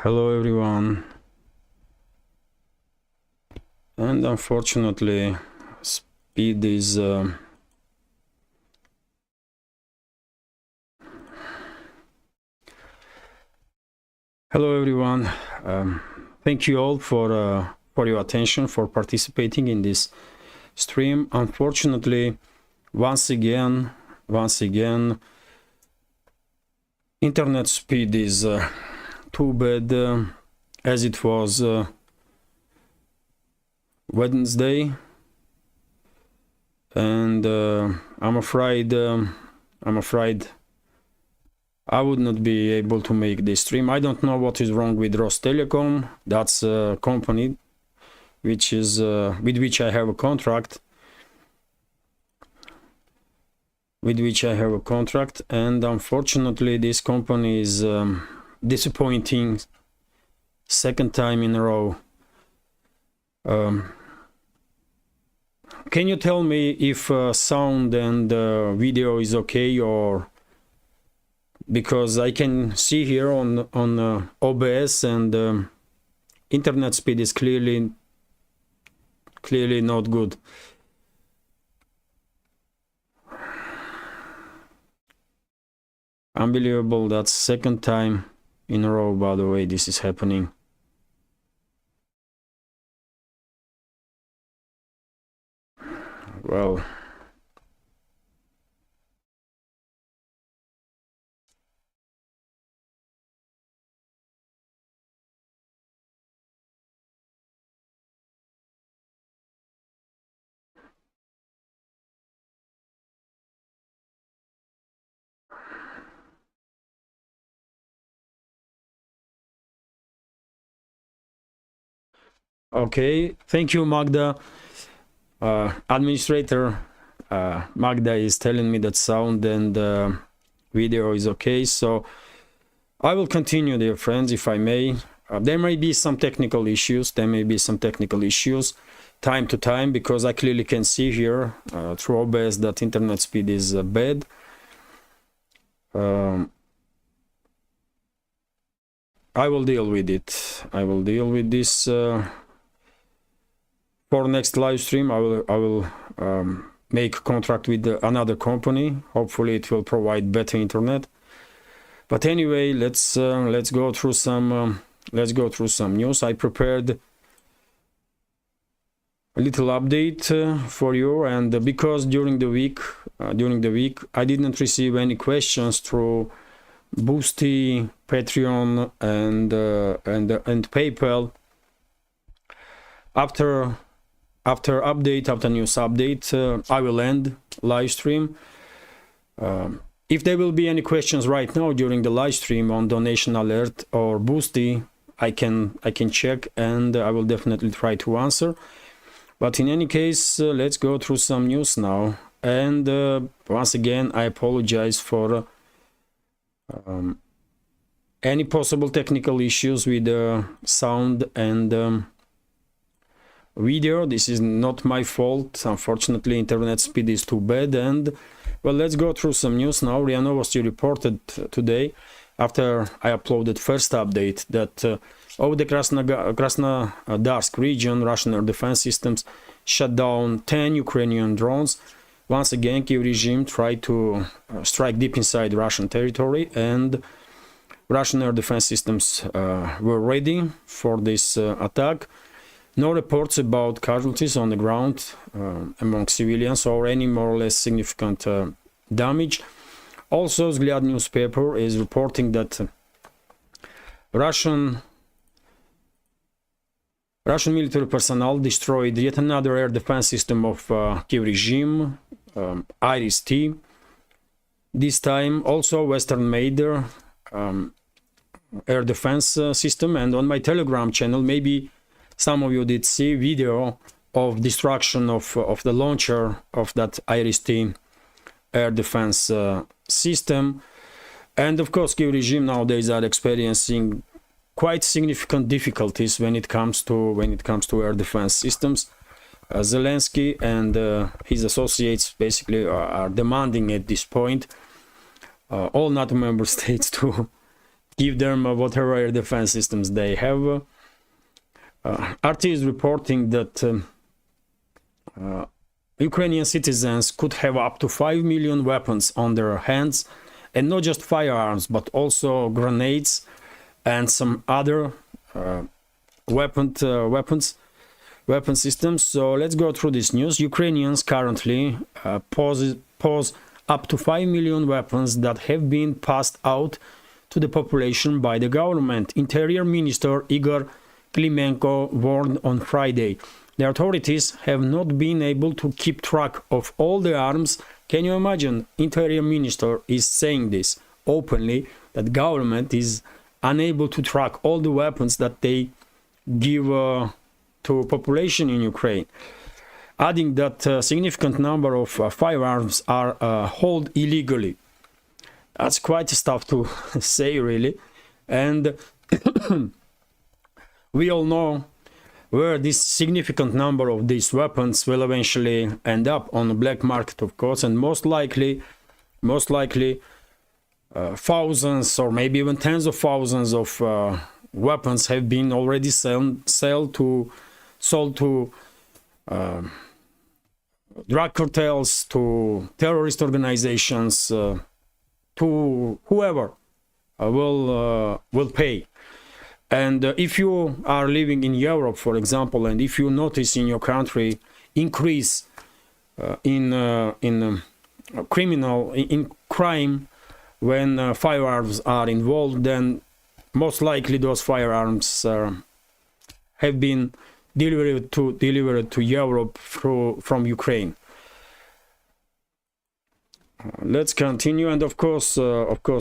Hello everyone, and unfortunately speed is hello everyone. Thank you all for your attention, for participating in this stream. Unfortunately, once again internet speed is too bad as it was Wednesday, and I'm afraid I would not be able to make this stream. I don't know what is wrong with Rostelecom. That's a company which is with which I have a contract. And unfortunately this company is disappointing second time in a row. Can you tell me if sound and video is okay, or because I can see here on OBS and internet speed is clearly not good. Unbelievable, that's second time in a row, by the way, this is happening. Well, okay, thank you, Magda. Administrator Magda is telling me that sound and video is okay, so I will continue, dear friends, if I may. There may be some technical issues, time to time, because I clearly can see here through OBS that internet speed is bad. I will deal with it. I will deal with this. For next live stream, I will make a contract with another company. Hopefully, it will provide better internet. But anyway, let's go through some news. I prepared a little update for you, and because during the week I didn't receive any questions through Boosty, Patreon, and PayPal. After news update, I will end live stream. If there will be any questions right now during the live stream on donation alert or Boosty, I can check, and I will definitely try to answer. But in any case, let's go through some news now. And once again, I apologize for any possible technical issues with sound and video. This is not my fault. Unfortunately, internet speed is too bad. And well, let's go through some news now. RIA Novosti reported today, after I uploaded first update, that over the Krasnodarsk region, Russian air defense systems shut down 10 Ukrainian drones. Once again, Kyiv regime tried to strike deep inside Russian territory, and Russian air defense systems were ready for this attack. No reports about casualties on the ground among civilians or any more or less significant damage. Also, Vzгляд newspaper is reporting that Russian military personnel destroyed yet another air defense system of Kyiv regime, Iris-T. This time also Western-made air defense system. And on my Telegram channel, maybe some of you did see video of destruction of the launcher of that Iris-T air defense system. And of course, Kyiv regime nowadays are experiencing quite significant difficulties when it comes to air defense systems. Zelensky and his associates basically are demanding at this point all NATO member states to give them whatever air defense systems they have. RT is reporting that Ukrainian citizens could have up to 5 million weapons on their hands, and not just firearms, but also grenades and some other weapon systems. So let's go through this news. Ukrainians currently pose up to 5 million weapons that have been passed out to the population by the government. Interior Minister Igor Klimenko warned on Friday. The authorities have not been able to keep track of all the arms. Can you imagine? Interior Minister is saying this openly, that government is unable to track all the weapons that they give to population in Ukraine. Adding that a significant number of firearms are held illegally. That's quite stuff to say, really. And we all know where this significant number of these weapons will eventually end up, on the black market, of course, and most likely thousands or maybe even tens of thousands of weapons have been already sold to drug cartels, to terrorist organizations, to whoever will pay. And if you are living in Europe, for example, and if you notice in your country increase in crime when firearms are involved, then most likely those firearms have been delivered to Europe from Ukraine. Let's continue, and of course,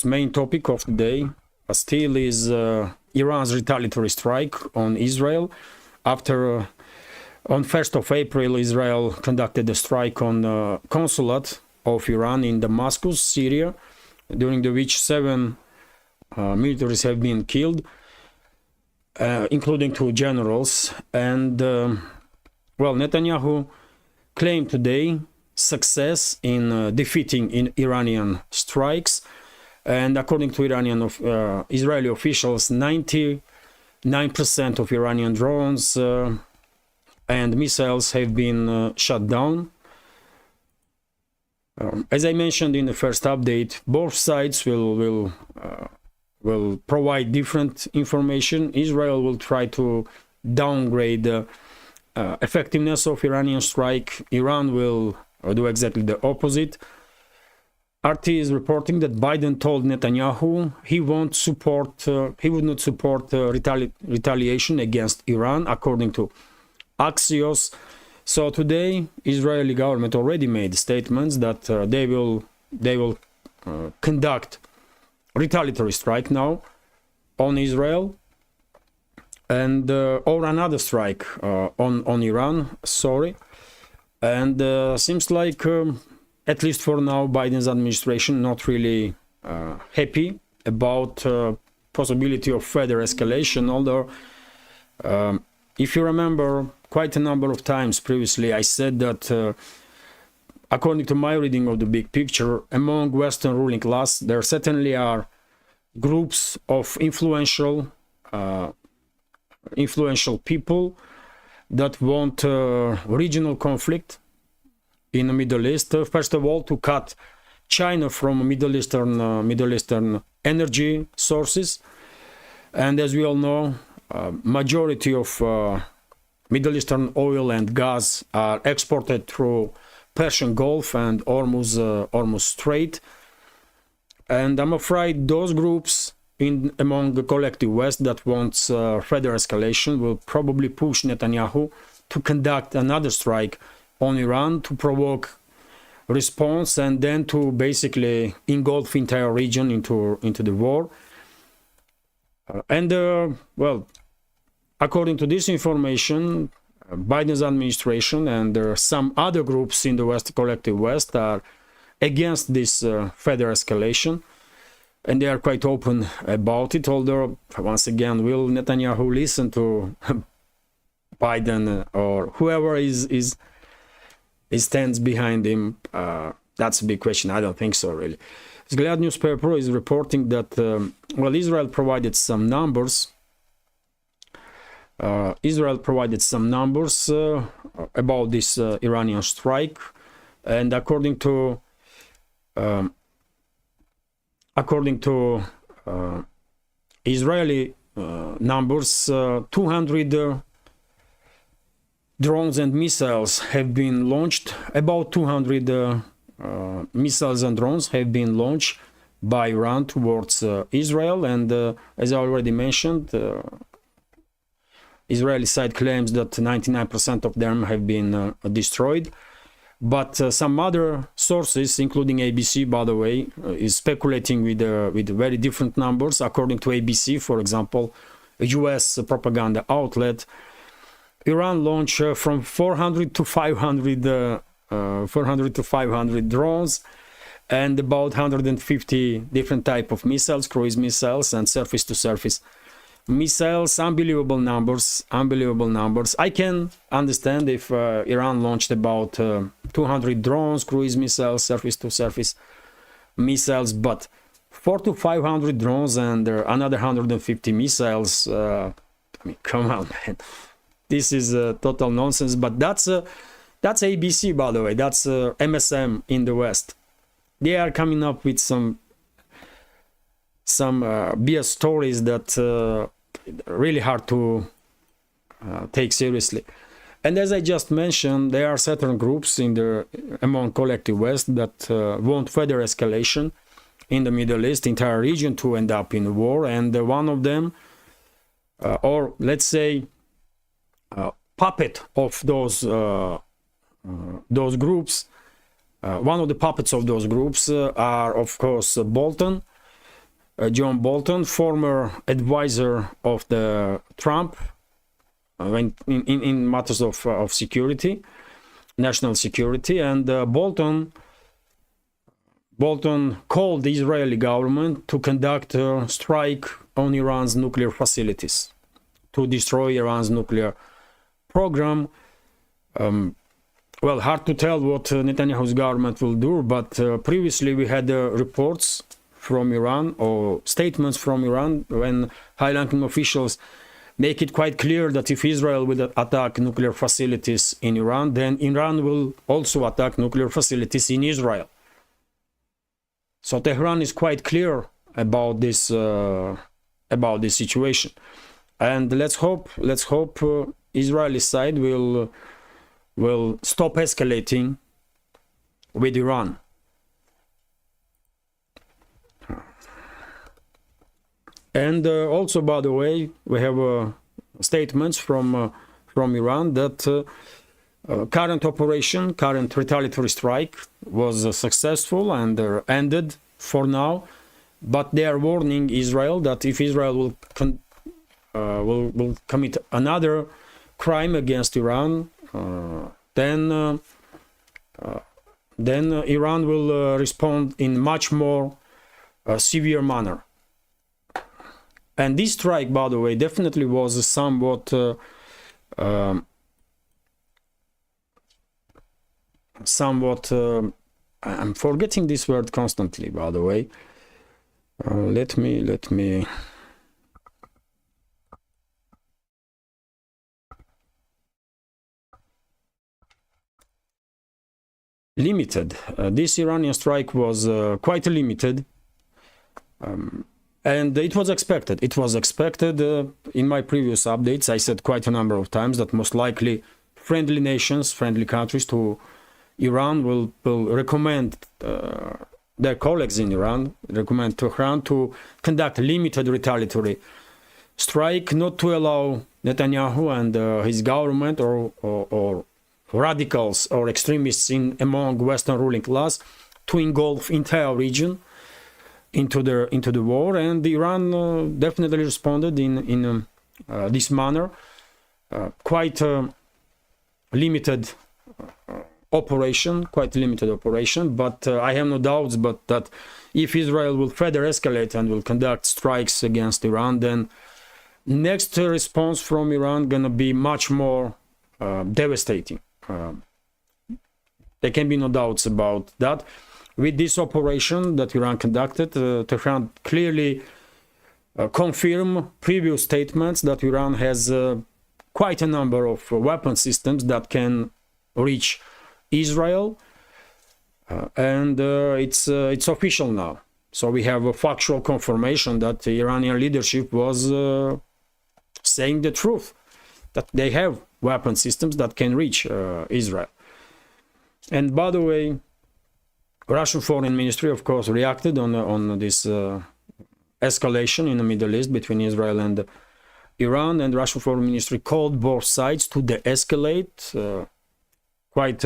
main topic of the day still is Iran's retaliatory strike on Israel. After on 1st of April, Israel conducted a strike on the consulate of Iran in Damascus, Syria, during which 7 militaries have been killed, including 2 generals. And well, Netanyahu claimed today success in defeating Iranian strikes. And according to Israeli officials, 99% of Iranian drones and missiles have been shut down. As I mentioned in the first update, both sides will provide different information. Israel will try to downgrade the effectiveness of Iranian strike. Iran will do exactly the opposite. RT is reporting that Biden told Netanyahu he would not support retaliation against Iran, according to Axios. So today, Israeli government already made statements that they will conduct retaliatory strike now on Israel, and or another strike on Iran. Sorry, and seems like. At least for now, Biden's administration not really happy about possibility of further escalation. Although, if you remember, quite a number of times previously, I said that according to my reading of the big picture, among Western ruling class, there certainly are groups of influential people that want regional conflict in the Middle East. First of all, to cut China from Middle Eastern energy sources, and as we all know, majority of Middle Eastern oil and gas are exported through Persian Gulf and Hormuz Strait, and I'm afraid those groups among the collective West that wants further escalation will probably push Netanyahu to conduct another strike on Iran to provoke response, and then to basically engulf entire region into the war. Well, according to this information, Biden's administration and some other groups in the collective West are against this further escalation, and they are quite open about it. Although, once again, will Netanyahu listen to Biden or whoever stands behind him? That's a big question. I don't think so, really. Vzglyad newspaper is reporting that, well, Israel provided some numbers. Israel provided some numbers about this Iranian strike, and according to Israeli numbers, 200 drones and missiles have been launched. About 200 missiles and drones have been launched by Iran towards Israel, and as I already mentioned, Israeli side claims that 99% of them have been destroyed. But some other sources, including ABC, by the way, is speculating with very different numbers. According to ABC, for example, a US propaganda outlet, Iran launched from 400 to 500 drones and about 150 different type of missiles, cruise missiles and surface-to-surface missiles. Unbelievable numbers. I can understand if Iran launched about 200 drones, cruise missiles, surface-to-surface missiles, but 400 to 500 drones and another 150 missiles, I mean, come on, man. This is total nonsense. But that's ABC, by the way. That's MSM in the West. They are coming up with some BS stories that really hard to take seriously. And as I just mentioned, there are certain groups among collective West that want further escalation in the Middle East, entire region, to end up in war. And one of them, or let's say puppet of those groups, one of the puppets of those groups are, of course, Bolton. John Bolton, former advisor of the Trump in matters of security, national security, and Bolton called the Israeli government to conduct a strike on Iran's nuclear facilities, to destroy Iran's nuclear program. Well, hard to tell what Netanyahu's government will do, but previously we had reports from Iran or statements from Iran when high-ranking officials make it quite clear that if Israel will attack nuclear facilities in Iran, then Iran will also attack nuclear facilities in Israel. So Tehran is quite clear about this situation, and let's hope Israeli side will stop escalating with Iran. And also, by the way, we have statements from Iran that current retaliatory strike was successful and ended for now, but they are warning Israel that if Israel will commit another crime against Iran, then Iran will respond in much more severe manner. And this strike, by the way, definitely was somewhat I'm forgetting this word constantly, by the way. Let me limited. This Iranian strike was quite limited. And it was expected. It was expected. In my previous updates, I said quite a number of times that most likely friendly nations, friendly countries to Iran will recommend their colleagues in Iran, recommend Tehran to conduct a limited retaliatory strike, not to allow Netanyahu and his government or radicals or extremists among Western ruling class to engulf entire region into the war. And Iran definitely responded in this manner. Quite limited operation, but I have no doubts but that if Israel will further escalate and will conduct strikes against Iran, then next response from Iran gonna be much more devastating. There can be no doubts about that. with this operation that Iran conducted, Tehran clearly confirmed previous statements that Iran has quite a number of weapon systems that can reach Israel, and it's official now. So we have a factual confirmation that the Iranian leadership was saying the truth, that they have weapon systems that can reach Israel. And by the way, Russian Foreign Ministry, of course, reacted on this escalation in the Middle East between Israel and Iran, and Russian Foreign Ministry called both sides to de-escalate. Quite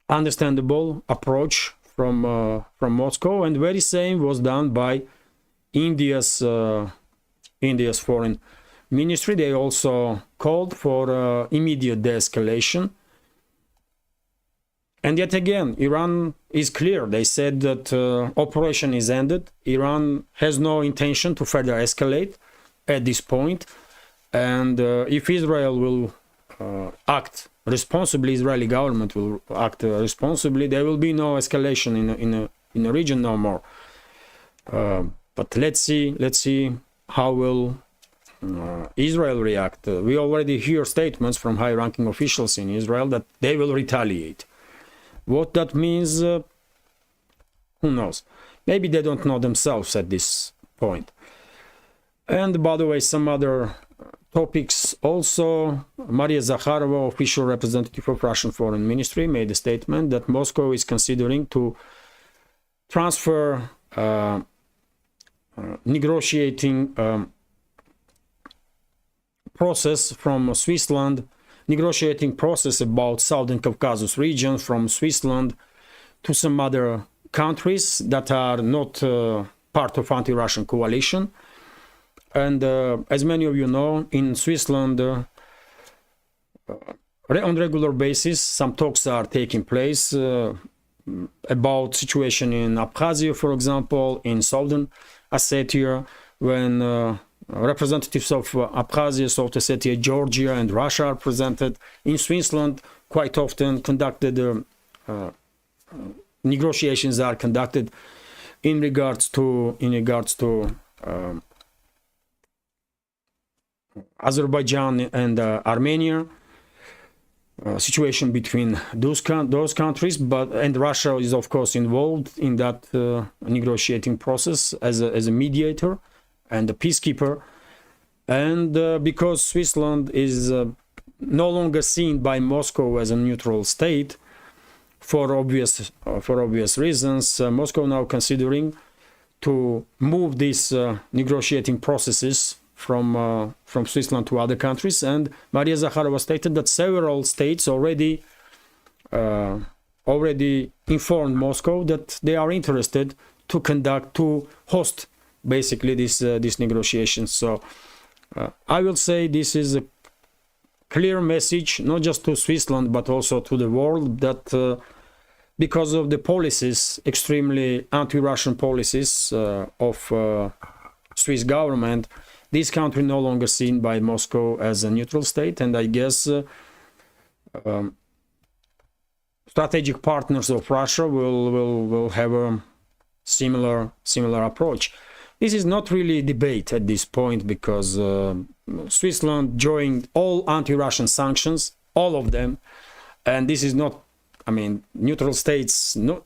understandable approach from Moscow, and very same was done by India's Foreign Ministry. They also called for immediate de-escalation. And yet again, Iran is clear. They said that operation is ended. Iran has no intention to further escalate at this point. And if Israel will act responsibly, Israeli government will act responsibly, there will be no escalation in the region no more. But let's see how will Israel react. We already hear statements from high-ranking officials in Israel that they will retaliate. What that means, who knows? Maybe they don't know themselves at this point. And by the way, some other topics also. Maria Zakharova, official representative of Russian Foreign Ministry, made a statement that Moscow is considering to transfer negotiating process from Switzerland, negotiating process about Southern Caucasus region from Switzerland to some other countries that are not part of anti-Russian coalition. And as many of you know, in Switzerland, on regular basis, some talks are taking place about situation in Abkhazia, for example, in Southern Ossetia, when representatives of Abkhazia, South Ossetia, Georgia, and Russia are presented. In Switzerland, quite often conducted negotiations are conducted in regards to Azerbaijan and Armenia. Situation between those countries, and Russia is of course involved in that negotiating process as a mediator and a peacekeeper. And because Switzerland is no longer seen by Moscow as a neutral state for obvious reasons, Moscow now considering to move these negotiating processes from Switzerland to other countries. And Maria Zakharova stated that several states already informed Moscow that they are interested to host basically these negotiations. So I will say this is a clear message, not just to Switzerland but also to the world, that because of the policies, extremely anti-Russian policies of Swiss government, this country no longer seen by Moscow as a neutral state. And I guess strategic partners of Russia will have a similar approach. This is not really a debate at this point, because Switzerland joined all anti-Russian sanctions, all of them, and this is not, I mean, neutral states not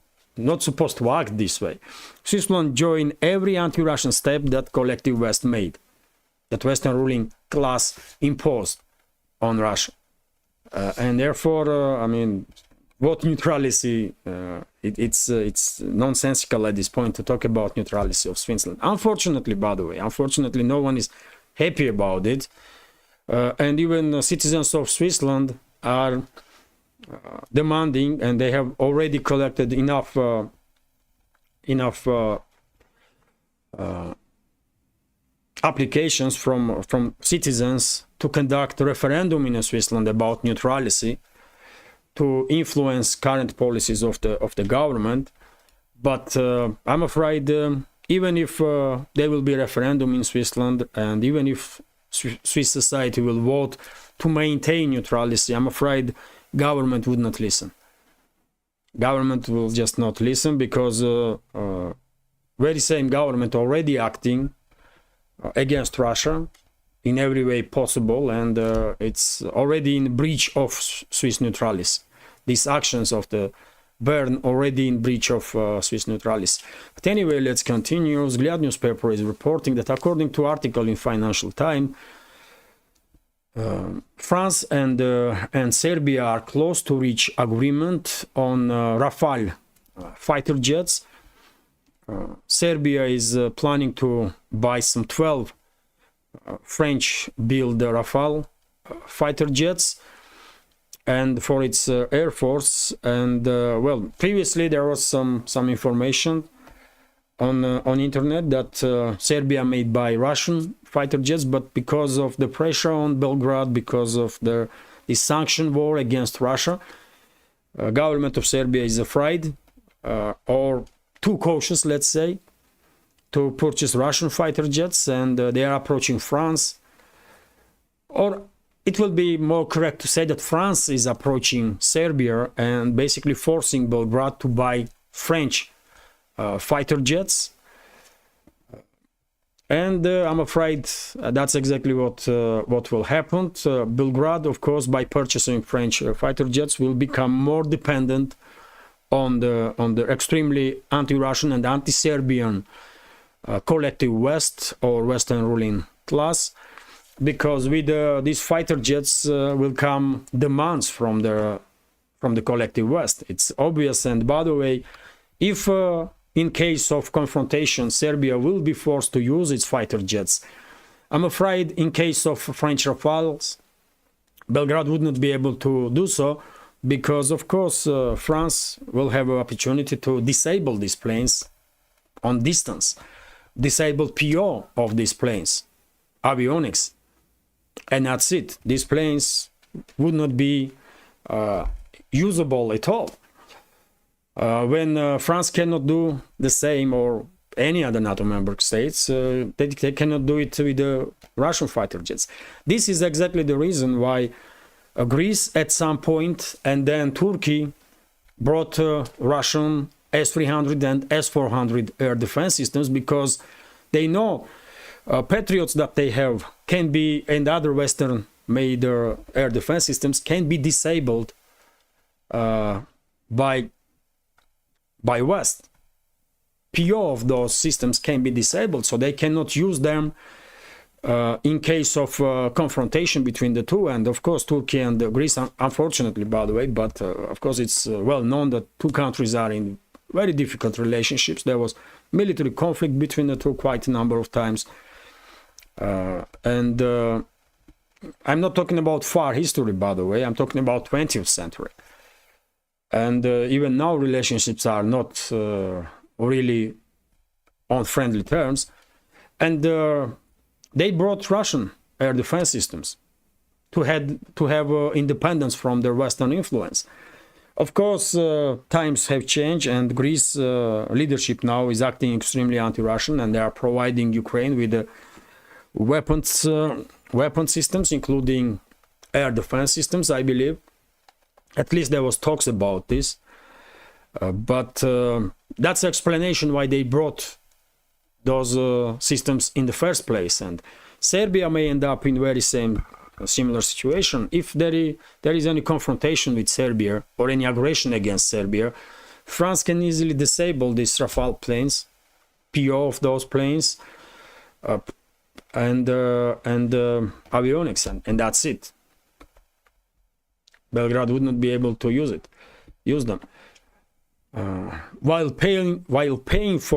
supposed to act this way. Switzerland joined every anti-Russian step that collective West made, that Western ruling class imposed on Russia, and therefore, I mean, what neutrality? It's nonsensical at this point to talk about neutrality of Switzerland. Unfortunately, by the way, no one is happy about it, and even citizens of Switzerland are demanding, and they have already collected enough applications from citizens to conduct a referendum in Switzerland about neutrality, to influence current policies of the government. But I'm afraid even if there will be a referendum in Switzerland, and even if Swiss society will vote to maintain neutrality, I'm afraid government would not listen. Government will just not listen, because very same government already acting against Russia in every way possible, and it's already in breach of Swiss neutralis. These actions of the Bern already in breach of Swiss neutralis. But anyway, let's continue. Vzglyad newspaper is reporting that according to article in Financial Times, France and Serbia are close to reach agreement on Rafale fighter jets. Serbia is planning to buy some 12 French-built Rafale fighter jets, and for its air force. And well, previously there was some information on internet that Serbia may buy Russian fighter jets, but because of the pressure on Belgrade, because of the sanction war against Russia, government of Serbia is afraid or too cautious, let's say, to purchase Russian fighter jets, and they are approaching France. Or it will be more correct to say that France is approaching Serbia and basically forcing Belgrade to buy French fighter jets. And I'm afraid that's exactly what will happen. Belgrade, of course, by purchasing French fighter jets, will become more dependent on the extremely anti-Russian and anti-Serbian collective West or Western ruling class, because with these fighter jets will come demands from the collective West. It's obvious. And by the way, if in case of confrontation, Serbia will be forced to use its fighter jets, I'm afraid in case of French Rafales, Belgrade would not be able to do so, because of course France will have an opportunity to disable these planes on distance, disable PO of these planes, avionics, and that's it. These planes would not be usable at all. When France cannot do the same, or any other NATO member states, they cannot do it with the Russian fighter jets. This is exactly the reason why Greece at some point, and then Turkey, brought Russian S-300 and S-400 air defense systems, because they know Patriots that they have can be, and other Western made air defense systems can be disabled by West. PO of those systems can be disabled, so they cannot use them in case of confrontation between the two. And of course Turkey and Greece, unfortunately, by the way, but of course it's well known that two countries are in very difficult relationships. There was military conflict between the two quite a number of times, and I'm not talking about far history, by the way. I'm talking about 20th century. And even now relationships are not really on friendly terms. And they brought Russian air defense systems to have independence from their Western influence. Of course, times have changed, and Greece leadership now is acting extremely anti-Russian, and they are providing Ukraine with weapon systems, including air defense systems, I believe. At least there was talks about this, but that's the explanation why they brought those systems in the first place. And Serbia may end up in very similar situation. If there is any confrontation with Serbia or any aggression against Serbia, France can easily disable these Rafale planes, PO of those planes, and avionics, and that's it. Belgrade would not be able to use them while paying for